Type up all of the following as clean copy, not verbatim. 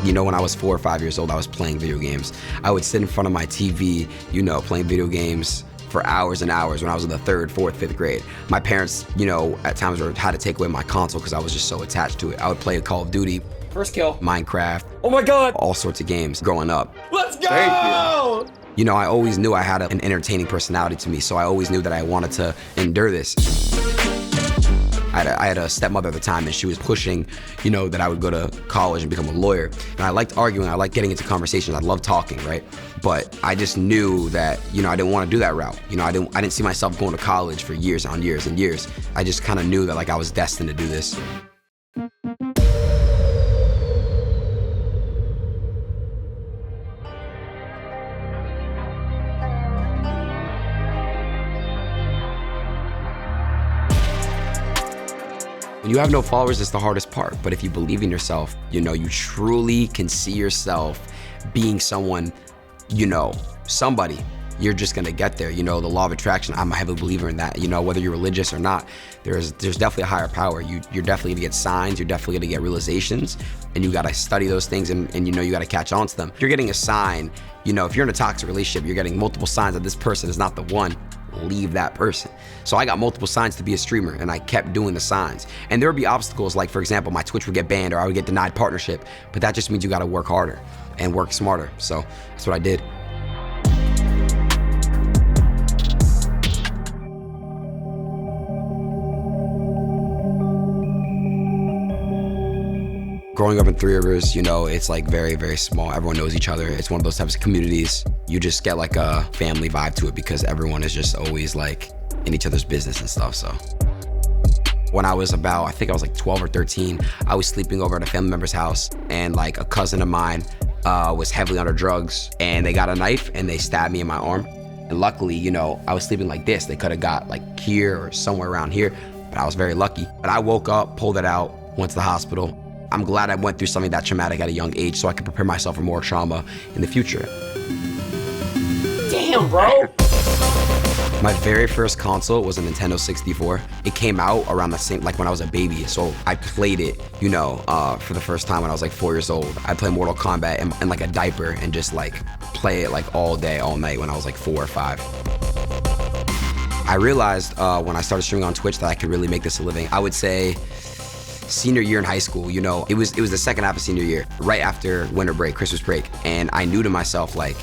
You know, when I was 4 or 5 years old, I was playing video games. I would sit in front of my TV, you know, playing video games for hours and hours when I was in the 3rd, 4th, 5th grade. My parents, you know, at times had to take away my console because I was just so attached to it. I would play Call of Duty. First kill. Minecraft. Oh my God. All sorts of games growing up. Let's go! You know, I always knew I had an entertaining personality to me, so I always knew that I wanted to endure this. I had a stepmother at the time, and she was pushing, you know, that I would go to college and become a lawyer. And I liked arguing, I liked getting into conversations, I loved talking, right? But I just knew that, you know, I didn't want to do that route. You know, I didn't see myself going to college for years on years and years. I just kind of knew that, like, I was destined to do this. When you have no followers, it's the hardest part. But if you believe in yourself, you know, you truly can see yourself being someone, you know, somebody, you're just gonna get there. You know, the law of attraction, I'm a heavy believer in that. You know, whether you're religious or not, there's definitely a higher power. You're definitely gonna get signs, you're definitely gonna get realizations, and you gotta study those things and you know, you gotta catch on to them. If you're getting a sign, you know, if you're in a toxic relationship, you're getting multiple signs that this person is not the one, leave that person. So I got multiple signs to be a streamer, and I kept doing the signs. And there would be obstacles, like for example, my Twitch would get banned or I would get denied partnership, but that just means you gotta work harder and work smarter. So that's what I did. Growing up in Three Rivers, you know, it's like very, very small. Everyone knows each other. It's one of those types of communities. You just get like a family vibe to it because everyone is just always like in each other's business and stuff, so. When I was about, I think I was like 12 or 13, I was sleeping over at a family member's house, and like a cousin of mine was heavily under drugs, and they got a knife and they stabbed me in my arm. And luckily, you know, I was sleeping like this. They could have got like here or somewhere around here, but I was very lucky. But I woke up, pulled it out, went to the hospital. I'm glad I went through something that traumatic at a young age so I could prepare myself for more trauma in the future. Damn, bro. My very first console was a Nintendo 64. It came out around the same, like when I was a baby. So I played it, you know, for the first time when I was like 4 years old. I played Mortal Kombat in like a diaper and just like play it like all day, all night when I was like 4 or 5. I realized when I started streaming on Twitch that I could really make this a living. I would say senior year in high school, you know, it was the second half of senior year, right after winter break, Christmas break. And I knew to myself, like,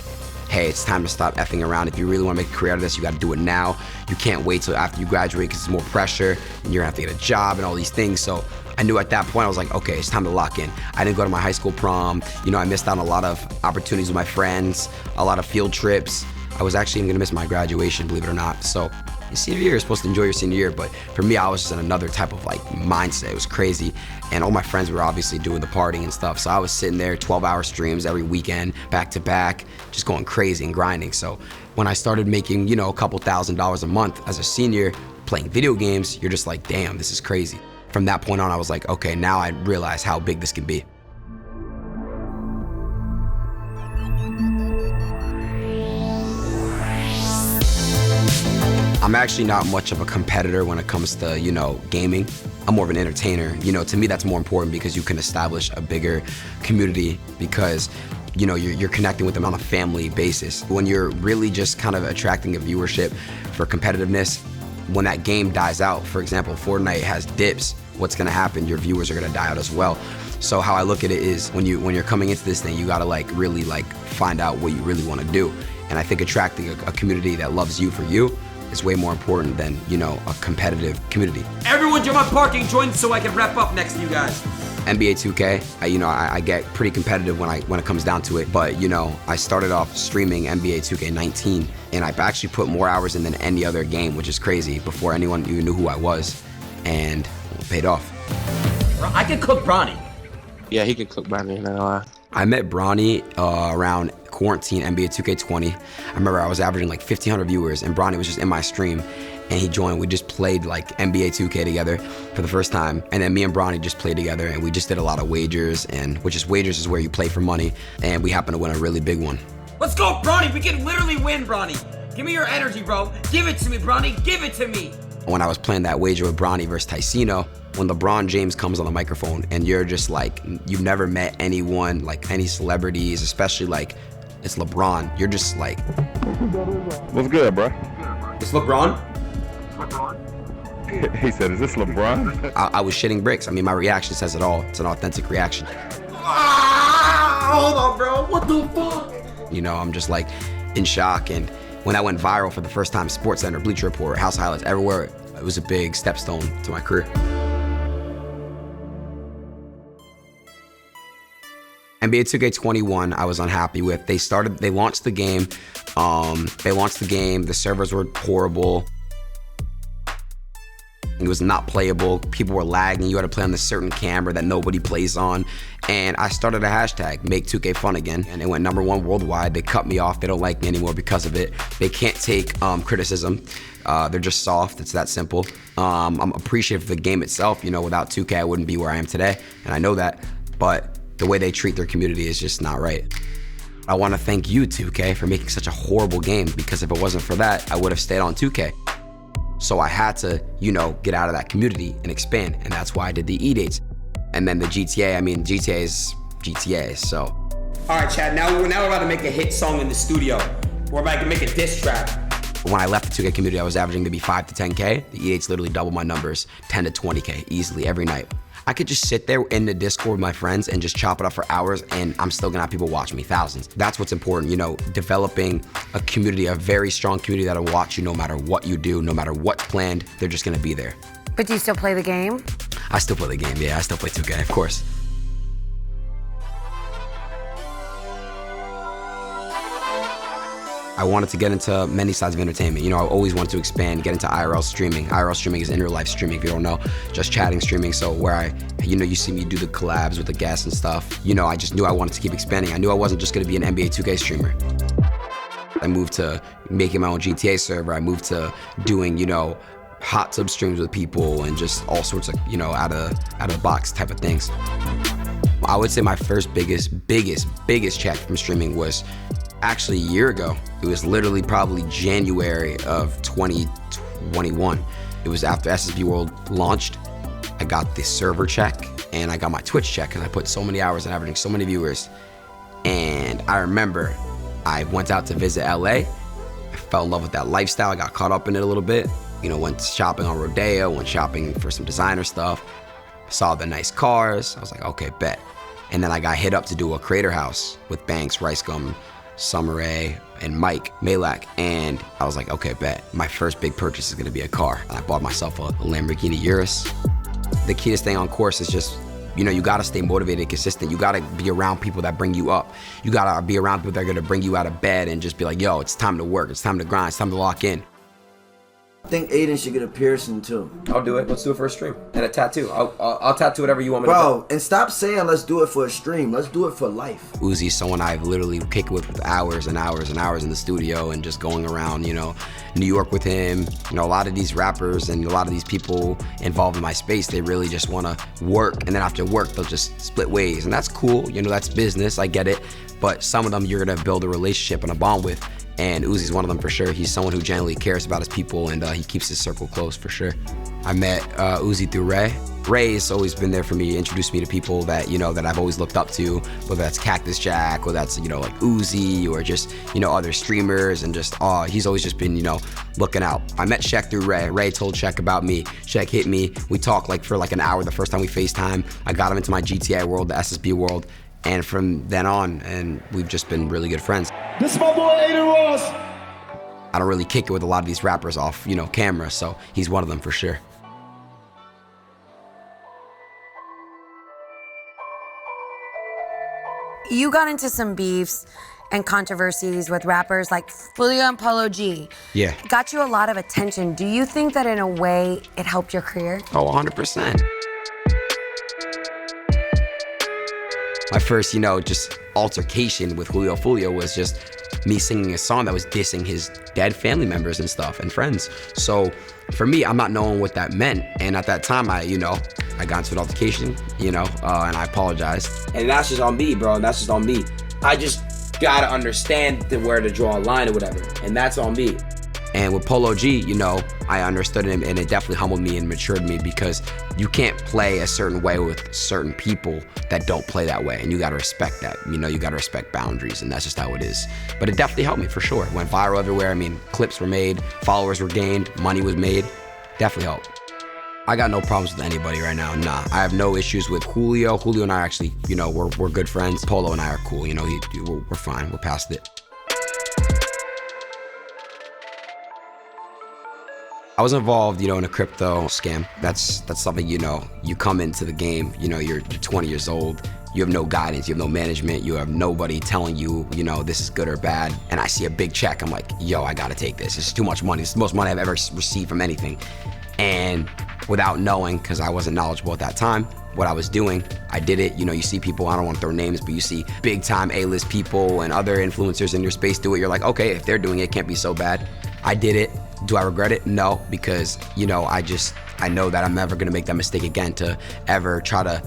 hey, it's time to stop effing around. If you really want to make a career out of this, you got to do it now. You can't wait till after you graduate because it's more pressure and you're gonna have to get a job and all these things. So I knew at that point, I was like, okay, it's time to lock in. I didn't go to my high school prom. You know, I missed out on a lot of opportunities with my friends, a lot of field trips. I was actually even gonna miss my graduation, believe it or not. So your senior year, you're supposed to enjoy your senior year, but for me, I was just in another type of like mindset. It was crazy. And all my friends were obviously doing the partying and stuff. So I was sitting there 12-hour streams every weekend, back to back, just going crazy and grinding. So when I started making, you know, a couple $1,000s a month as a senior playing video games, you're just like, damn, this is crazy. From that point on, I was like, okay, now I realize how big this can be. I'm actually not much of a competitor when it comes to, you know, gaming. I'm more of an entertainer. You know, to me, that's more important because you can establish a bigger community because, you know, you're connecting with them on a family basis. When you're really just kind of attracting a viewership for competitiveness, when that game dies out, for example, Fortnite has dips, what's gonna happen? Your viewers are gonna die out as well. So how I look at it is when you're coming into this thing, you gotta like really like find out what you really wanna do. And I think attracting a community that loves you for you is way more important than, you know, a competitive community. Everyone jump on parking, join so I can wrap up next to you guys. NBA 2K, I get pretty competitive when it comes down to it, but you know, I started off streaming NBA 2K19 and I've actually put more hours in than any other game, which is crazy, before anyone even knew who I was, and it paid off. I can cook Bronny. Yeah, he can cook Bronny, not gonna lie. I met Bronny around quarantine, NBA 2K20. I remember I was averaging like 1,500 viewers and Bronny was just in my stream and he joined. We just played like NBA 2K together for the first time. And then me and Bronny just played together and we just did a lot of wagers, and wagers is where you play for money, and we happened to win a really big one. Let's go, Bronny. We can literally win, Bronny. Give me your energy, bro. Give it to me, Bronny. Give it to me. When I was playing that wager with Bronny versus Ticino, when LeBron James comes on the microphone and you're just like, you've never met anyone, like any celebrities, especially like, it's LeBron, you're just like, What's good, bro? It's LeBron? He said, is this LeBron? I was shitting bricks. I mean, my reaction says it all. It's an authentic reaction. Hold on, bro. What the fuck? You know, I'm just like in shock. And when I went viral for the first time, SportsCenter, Bleacher Report, House Highlights, everywhere, it was a big stepstone to my career. NBA 2K21, I was unhappy with. They launched the game. The servers were horrible. It was not playable. People were lagging. You had to play on this certain camera that nobody plays on. And I started a hashtag, make 2K fun again. And it went #1 worldwide. They cut me off. They don't like me anymore because of it. They can't take criticism. They're just soft. It's that simple. I'm appreciative of the game itself. You know, without 2K, I wouldn't be where I am today. And I know that. But the way they treat their community is just not right. I want to thank you, 2K, for making such a horrible game, because if it wasn't for that, I would have stayed on 2K. So I had to, you know, get out of that community and expand, and that's why I did the E-dates. And then the GTA, I mean, GTA is GTA, so. All right, Chad, now we're about to make a hit song in the studio. We're about to make a diss track. When I left the 2K community, I was averaging maybe 5 to 10K. The E-dates literally doubled my numbers, 10 to 20K easily every night. I could just sit there in the Discord with my friends and just chop it up for hours, and I'm still gonna have people watch me, thousands. That's what's important, you know, developing a community, a very strong community that'll watch you no matter what you do, no matter what's planned, they're just gonna be there. But do you still play the game? I still play the game, yeah, I still play 2K, of course. I wanted to get into many sides of entertainment. You know, I always wanted to expand, get into IRL streaming. IRL streaming is in real life streaming, if you don't know, just chatting streaming. So where you see me do the collabs with the guests and stuff. You know, I just knew I wanted to keep expanding. I knew I wasn't just gonna be an NBA 2K streamer. I moved to making my own GTA server. I moved to doing, you know, hot tub streams with people and just all sorts of, you know, out of the box type of things. I would say my first biggest check from streaming was actually a year ago. It was literally probably January of 2021. It was after SSB World launched. I got the server check and I got my Twitch check because I put so many hours and averaging so many viewers. And I remember I went out to visit LA. I fell in love with that lifestyle. I got caught up in it a little bit. You know, went shopping on Rodeo, went shopping for some designer stuff. Saw the nice cars. I was like, okay, bet. And then I got hit up to do a creator house with Banks, Rice Gum, Summer Rae, and Mike Malak, and I was like, okay, bet. My first big purchase is gonna be a car. And I bought myself a Lamborghini Urus. The key to staying on course is just, you know, you gotta stay motivated and consistent. You gotta be around people that bring you up. You gotta be around people that are gonna bring you out of bed and just be like, yo, it's time to work, it's time to grind, it's time to lock in. I think Adin should get a piercing too. I'll do it. Let's do it for a stream. And a tattoo. I'll tattoo whatever you want me to do. Bro, and stop saying let's do it for a stream. Let's do it for life. Uzi's someone I've literally kicked with hours and hours and hours in the studio and just going around, you know, New York with him. You know, a lot of these rappers and a lot of these people involved in my space, they really just want to work. And then after work, they'll just split ways. And that's cool. You know, that's business. I get it. But some of them you're going to build a relationship and a bond with. And Uzi's one of them for sure. He's someone who genuinely cares about his people and he keeps his circle close for sure. I met Uzi through Ray. Ray's always been there for me, introduced me to people that, you know, that I've always looked up to, whether that's Cactus Jack or that's, you know, like Uzi or just, you know, other streamers and just, he's always just been, you know, looking out. I met Sheck through Ray. Ray told Sheck about me. Sheck hit me. We talked like for like an hour the first time we FaceTime. I got him into my GTA world, the SSB world. And from then on, and we've just been really good friends. This is my boy Adin Ross. I don't really kick it with a lot of these rappers off, you know, camera, so he's one of them for sure. You got into some beefs and controversies with rappers like Fulio and Polo G. Yeah. Got you a lot of attention. Do you think that in a way it helped your career? Oh, 100%. My first, you know, just altercation with Fulio was just me singing a song that was dissing his dead family members and stuff and friends. So for me, I'm not knowing what that meant. And at that time, I got into an altercation, you know, and I apologized. And that's just on me, bro. That's just on me. I just gotta understand where to draw a line or whatever. And that's on me. And with Polo G, you know, I understood him, and it definitely humbled me and matured me, because you can't play a certain way with certain people that don't play that way, and you gotta respect that. You know, you gotta respect boundaries, and that's just how it is. But it definitely helped me for sure. It went viral everywhere. I mean, clips were made, followers were gained, money was made. Definitely helped. I got no problems with anybody right now, nah. I have no issues with Julio. Julio and I actually, you know, we're good friends. Polo and I are cool, you know, we're fine, we're past it. I was involved, you know, in a crypto scam. That's something, you know, you come into the game, you know, you're 20 years old, you have no guidance, you have no management, you have nobody telling you, you know, this is good or bad. And I see a big check, I'm like, yo, I gotta take this. It's too much money. It's the most money I've ever received from anything. And without knowing, because I wasn't knowledgeable at that time, what I was doing, I did it. You know, you see people, I don't want to throw names, but you see big time A-list people and other influencers in your space do it. You're like, okay, if they're doing it, it can't be so bad. I did it. Do I regret it? No, because, you know, I know that I'm never gonna make that mistake again to ever try to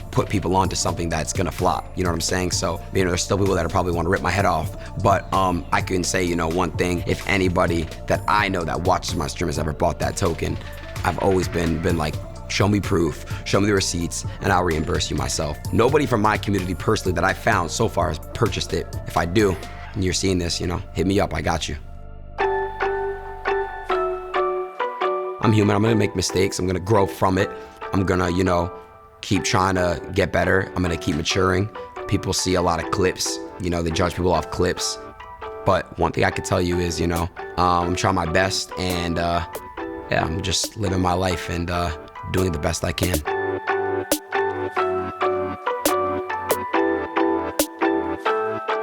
put people onto something that's gonna flop. You know what I'm saying? So, you know, there's still people that probably want to rip my head off, but I can say, you know, one thing, if anybody that I know that watches my stream has ever bought that token, I've always been like, show me proof, show me the receipts, and I'll reimburse you myself. Nobody from my community personally that I found so far has purchased it. If I do, and you're seeing this, you know, hit me up, I got you. I'm human, I'm gonna make mistakes, I'm gonna grow from it. I'm gonna, you know, keep trying to get better. I'm gonna keep maturing. People see a lot of clips, you know, they judge people off clips. But one thing I could tell you is, you know, I'm trying my best, and yeah, I'm just living my life and doing the best I can.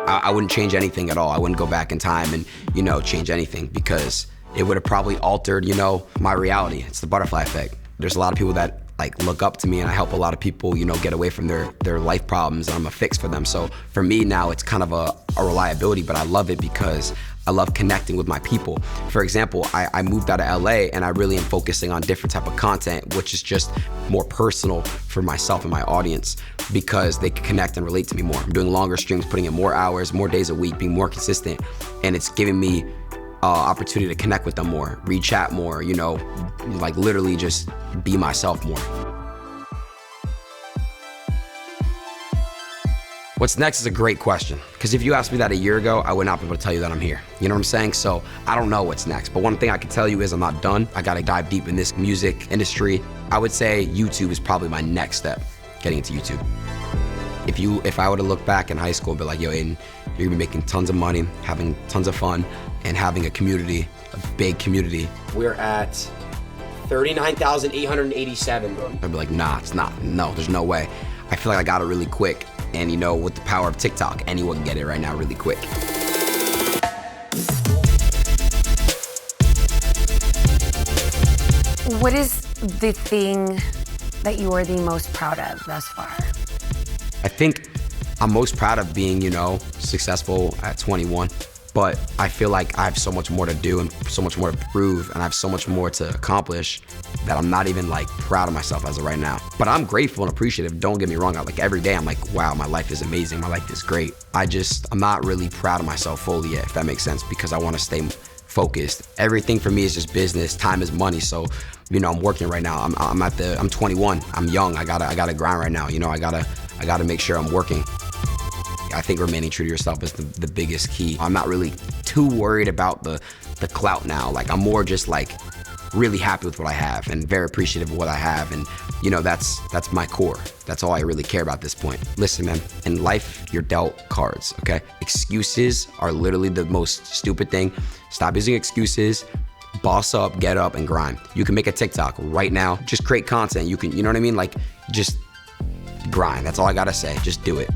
I wouldn't change anything at all. I wouldn't go back in time and, you know, change anything, because it would have probably altered, you know, my reality. It's the butterfly effect. There's a lot of people that like look up to me, and I help a lot of people, you know, get away from their life problems, and I'm a fix for them. So for me now, it's kind of a reliability, but I love it because I love connecting with my people. For example, I moved out of LA, and I really am focusing on different type of content, which is just more personal for myself and my audience, because they can connect and relate to me more. I'm doing longer streams, putting in more hours, more days a week, being more consistent, and it's giving me opportunity to connect with them more, re-chat more, you know, like literally just be myself more. What's next is a great question, because if you asked me that a year ago, I would not be able to tell you that I'm here. You know what I'm saying? So I don't know what's next, but one thing I can tell you is I'm not done. I gotta dive deep in this music industry. I would say YouTube is probably my next step, getting into YouTube. If I were to look back in high school and be like, yo, Adin, you're gonna be making tons of money, having tons of fun, and having a community, a big community. We're at 39,887, bro. I'd be like, nah, it's not. No, there's no way. I feel like I got it really quick. And you know, with the power of TikTok, anyone can get it right now really quick. What is the thing that you are the most proud of thus far? I think I'm most proud of being, you know, successful at 21. But I feel like I have so much more to do and so much more to prove, and I have so much more to accomplish that I'm not even like proud of myself as of right now. But I'm grateful and appreciative, don't get me wrong. Like every day I'm like, wow, my life is amazing, my life is great. I'm not really proud of myself fully yet, if that makes sense, because I want to stay focused. Everything for me is just business, time is money. So, you know, I'm working right now. I'm 21, I'm young, I gotta grind right now. You know, I gotta make sure I'm working. I think remaining true to yourself is the biggest key. I'm not really too worried about the clout now. Like I'm more just like really happy with what I have and very appreciative of what I have. And you know, that's my core. That's all I really care about at this point. Listen, man, in life, you're dealt cards, okay? Excuses are literally the most stupid thing. Stop using excuses. Boss up, get up, and grind. You can make a TikTok right now. Just create content. You know what I mean? Like, just grind. That's all I gotta say. Just do it.